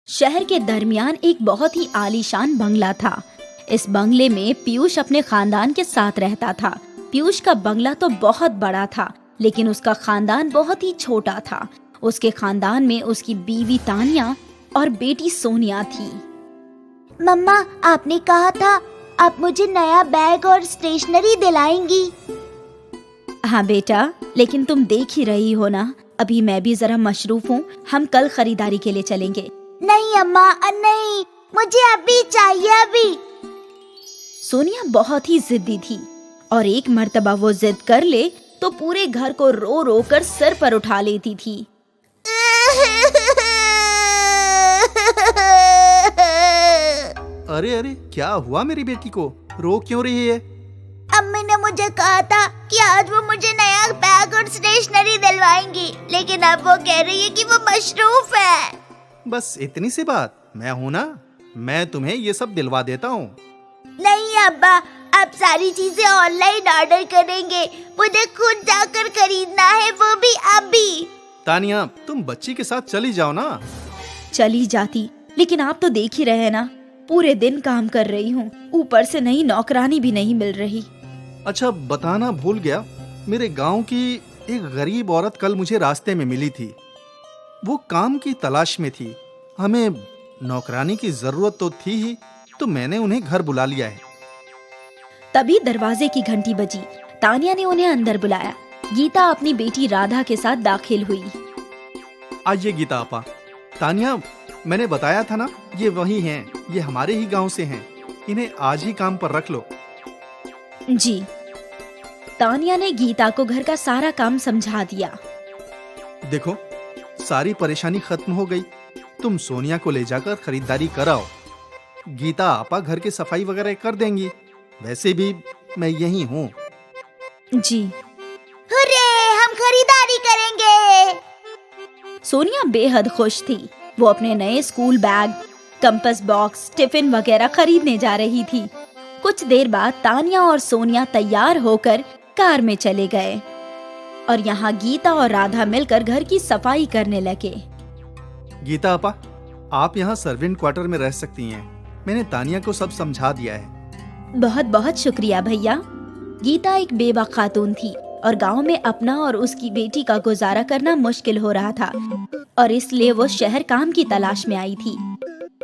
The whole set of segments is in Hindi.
शहर के दरमियान एक बहुत ही आलीशान बंगला था। इस बंगले में पीयूष अपने खानदान के साथ रहता था। पीयूष का बंगला तो बहुत बड़ा था, लेकिन उसका खानदान बहुत ही छोटा था। उसके खानदान में उसकी बीवी तानिया और बेटी सोनिया थी। मम्मा, आपने कहा था आप मुझे नया बैग और स्टेशनरी दिलाएंगी। हाँ बेटा, लेकिन तुम देख ही रही हो ना, अभी मैं भी जरा मशरूफ हूँ। हम कल खरीदारी के लिए चलेंगे। नहीं अम्मा, नहीं, मुझे अभी चाहिए, अभी। सोनिया बहुत ही जिद्दी थी और एक मर्तबा वो जिद कर ले तो पूरे घर को रो रो कर सर पर उठा लेती थी। अरे अरे, क्या हुआ मेरी बेटी को? रो क्यों रही है? अम्मी ने मुझे कहा था कि आज वो मुझे नया बैग और स्टेशनरी दिलवाएंगी, लेकिन अब वो कह रही है कि वो मशरूफ है। बस इतनी सी बात? मैं हूँ ना, मैं तुम्हें ये सब दिलवा देता हूँ। नहीं अब्बा, आप सारी चीजें ऑनलाइन ऑर्डर करेंगे, मुझे खुद जाकर खरीदना है, वो भी अभी। तानिया, तुम बच्ची के साथ चली जाओ ना। चली जाती, लेकिन आप तो देख ही रहे हैं ना, पूरे दिन काम कर रही हूँ, ऊपर से नई नौकरानी भी नहीं मिल रही। अच्छा, बताना भूल गया, मेरे गांव की एक गरीब औरत कल मुझे रास्ते में मिली थी। वो काम की तलाश में थी। हमें नौकरानी की जरूरत तो थी ही, तो मैंने उन्हें घर बुला लिया है। तभी दरवाजे की घंटी बजी। तानिया ने उन्हें अंदर बुलाया। गीता अपनी बेटी राधा के साथ दाखिल हुई। आइए गीता आपा। तानिया, मैंने बताया था ना, ये वही हैं, ये हमारे ही गांव से हैं। इन्हें आज ही काम पर रख लो। जी। तानिया ने गीता को घर का सारा काम समझा दिया। देखो, सारी परेशानी खत्म हो गई। तुम सोनिया को ले जाकर खरीदारी कराओ। गीता आपा घर की सफाई वगैरह कर देंगी। वैसे भी मैं यही हूँ। जी। हुर्रे, हम खरीदारी करेंगे। सोनिया बेहद खुश थी। वो अपने नए school bag, compass box, tiffin वगैरह खरीदने जा रही थी। कुछ देर बाद तानिया और सोनिया तैयार होकर कार में चले गए और यहाँ गीता और राधा मिलकर घर की सफाई करने लगे। गीता आपा, आप यहाँ सर्वेंट क्वार्टर में रह सकती हैं। मैंने तानिया को सब समझा दिया है। बहुत बहुत शुक्रिया भैया। गीता एक बेवा खातून थी और गांव में अपना और उसकी बेटी का गुजारा करना मुश्किल हो रहा था और इसलिए वो शहर काम की तलाश में आई थी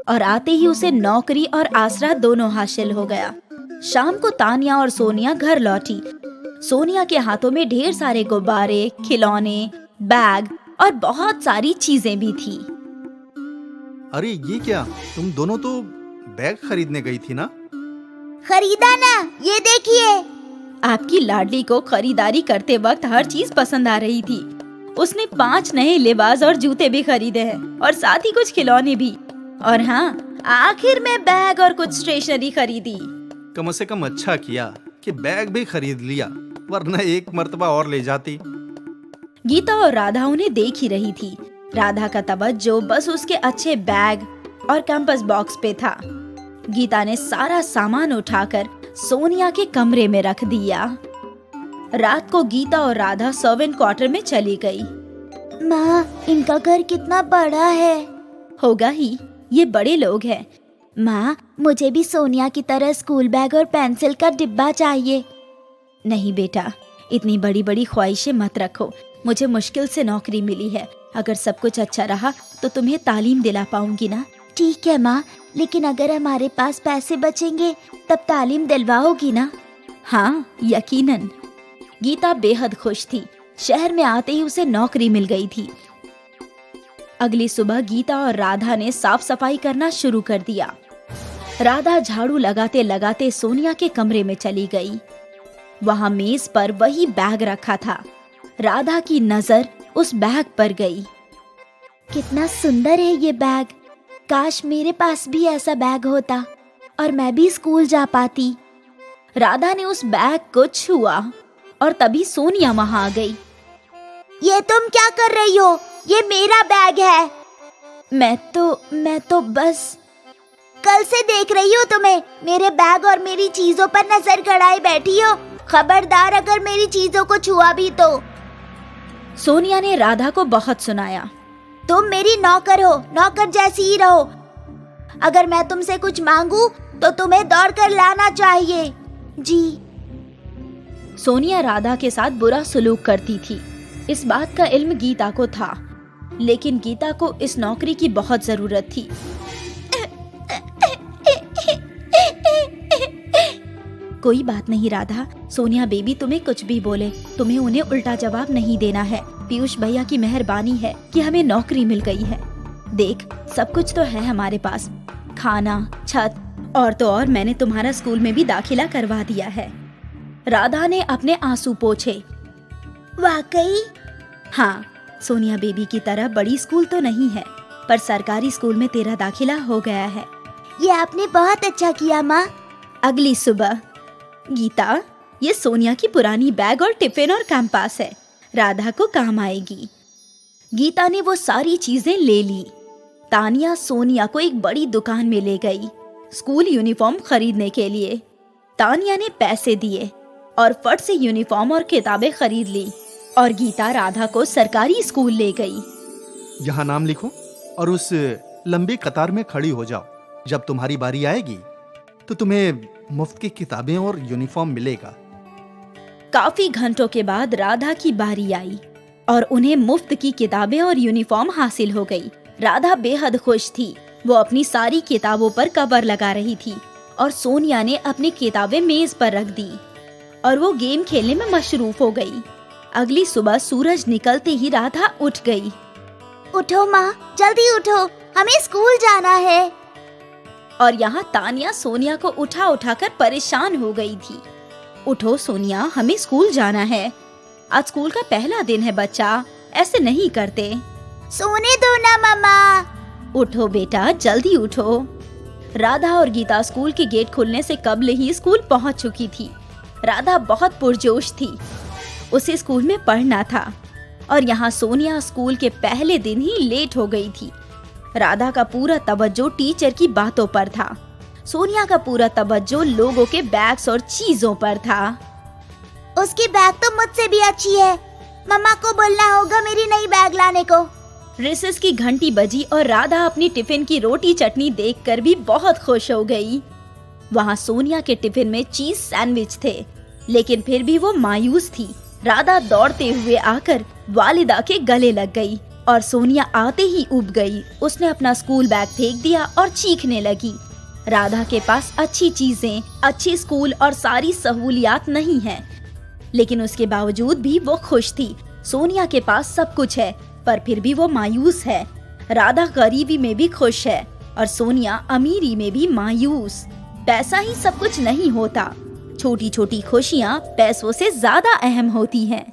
और आते ही उसे नौकरी और आसरा दोनों हासिल हो गया। शाम को तानिया और सोनिया घर लौटी। सोनिया के हाथों में ढेर सारे गुब्बारे, खिलौने, बैग और बहुत सारी चीजें भी थी। अरे ये क्या, तुम दोनों तो बैग खरीदने गई थी ना? खरीदा ना, ये देखिए। आपकी लाडली को खरीदारी करते वक्त हर चीज पसंद आ रही थी। उसने 5 नए लिबास और जूते भी खरीदे हैं और साथ ही कुछ खिलौने भी। और हाँ, आखिर में बैग और कुछ स्टेशनरी खरीदी। कम से कम अच्छा किया कि बैग भी खरीद लिया, वरना एक मर्तबा और ले जाती। गीता और राधा उन्हें देख ही रही थी। राधा का तवज्जो बस उसके अच्छे बैग और कंपास बॉक्स पे था। गीता ने सारा सामान उठाकर सोनिया के कमरे में रख दिया। रात को गीता और राधा सर्वेंट क्वार्टर में चली गई। माँ, इनका घर कितना बड़ा है। होगा ही, ये बड़े लोग हैं। माँ, मुझे भी सोनिया की तरह स्कूल बैग और पेंसिल का डिब्बा चाहिए। नहीं बेटा, इतनी बड़ी बड़ी ख्वाहिशें मत रखो। मुझे मुश्किल से नौकरी मिली है। अगर सब कुछ अच्छा रहा तो तुम्हें तालीम दिला पाऊंगी ना। ठीक है माँ, लेकिन अगर हमारे पास पैसे बचेंगे तब तालीम दिलवाओगी ना? हाँ, यकीनन। गीता बेहद खुश थी। शहर में आते ही उसे नौकरी मिल गई थी। अगली सुबह गीता और राधा ने साफ सफाई करना शुरू कर दिया। राधा झाड़ू लगाते लगाते सोनिया के कमरे में चली गई। वहाँ मेज पर वही बैग रखा था। राधा की नजर उस बैग पर गई। कितना सुंदर है ये बैग। काश मेरे पास भी ऐसा बैग होता और मैं भी स्कूल जा पाती। राधा ने उस बैग को छुआ और तभी सोनिया वहाँ आ गई। ये तुम क्या कर रही हो? ये मेरा बैग है। मैं तो बस कल से देख रही हूँ तुम्हें। मेरे बैग और मेरी चीजों पर नजर गड़ाए बैठी हो। खबरदार अगर मेरी चीजों को छुआ भी तो। सोनिया ने राधा को बहुत सुनाया। तुम मेरी नौकर हो, नौकर जैसी ही रहो। अगर मैं तुमसे कुछ मांगू तो तुम्हें दौड़ कर लाना चाहिए। जी। सोनिया राधा के साथ बुरा सलूक करती थी। इस बात का इल्म गीता को था, लेकिन गीता को इस नौकरी की बहुत जरूरत थी। कोई बात नहीं राधा, सोनिया बेबी तुम्हें कुछ भी बोले, तुम्हें उन्हें उल्टा जवाब नहीं देना है। पीयूष भैया की मेहरबानी है कि हमें नौकरी मिल गई है। देख, सब कुछ तो है हमारे पास, खाना, छत और तो और मैंने तुम्हारा स्कूल में भी दाखिला करवा दिया है। राधा ने अपने आंसू पोंछे। वाकई? हाँ, सोनिया बेबी की तरह बड़ी स्कूल तो नहीं है, पर सरकारी स्कूल में तेरा दाखिला हो गया है। ये आपने बहुत अच्छा किया माँ। अगली सुबह। गीता, ये सोनिया की पुरानी बैग और टिफिन और कैंपास है, राधा को काम आएगी। गीता ने वो सारी चीजें ले ली। तानिया सोनिया को एक बड़ी दुकान में ले गई स्कूल यूनिफॉर्म खरीदने के लिए। तानिया ने पैसे दिए और फट से यूनिफॉर्म और किताबें खरीद ली और गीता राधा को सरकारी स्कूल ले गई। यहाँ नाम लिखो और उस लंबी कतार में खड़ी हो जाओ। जब तुम्हारी बारी आएगी तो तुम्हें मुफ्त की किताबें और यूनिफॉर्म मिलेगा। काफी घंटों के बाद राधा की बारी आई और उन्हें मुफ्त की किताबें और यूनिफॉर्म हासिल हो गई। राधा बेहद खुश थी। वो अपनी सारी किताबों पर कवर लगा रही थी और सोनिया ने अपनी किताबें मेज पर रख दी और वो गेम खेलने में मशरूफ हो गई। अगली सुबह सूरज निकलते ही राधा उठ गई। उठो माँ, जल्दी उठो, हमें स्कूल जाना है। और यहाँ तानिया सोनिया को उठा उठाकर परेशान हो गई थी। उठो सोनिया, हमें स्कूल जाना है। आज स्कूल का पहला दिन है बच्चा, ऐसे नहीं करते। सोने दो ना मम्मा। उठो बेटा, जल्दी उठो। राधा और गीता स्कूल के गेट खुलने से कबल ही स्कूल पहुंच चुकी थी। राधा बहुत पुरजोश थी, उसे स्कूल में पढ़ना था और यहाँ सोनिया स्कूल के पहले दिन ही लेट हो गई थी। राधा का पूरा तवज्जो टीचर की बातों पर था। सोनिया का पूरा तवज्जो लोगों के बैग्स और चीजों पर था। उसकी बैग तो मुझसे भी अच्छी है, मम्मा को बोलना होगा मेरी नई बैग लाने को। रिसेस की घंटी बजी और राधा अपनी टिफिन की रोटी चटनी देखकर भी बहुत खुश हो गई। वहाँ सोनिया के टिफिन में चीज सैंडविच थे, लेकिन फिर भी वो मायूस थी। राधा दौड़ते हुए आकर वालिदा के गले लग गई और सोनिया आते ही उब गई। उसने अपना स्कूल बैग फेंक दिया और चीखने लगी। राधा के पास अच्छी चीजें, अच्छी स्कूल और सारी सहूलियात नहीं हैं, लेकिन उसके बावजूद भी वो खुश थी। सोनिया के पास सब कुछ है, पर फिर भी वो मायूस है। राधा गरीबी में भी खुश है और सोनिया अमीरी में भी मायूस। पैसा ही सब कुछ नहीं होता, छोटी छोटी खुशियाँ पैसों से ज्यादा अहम होती हैं।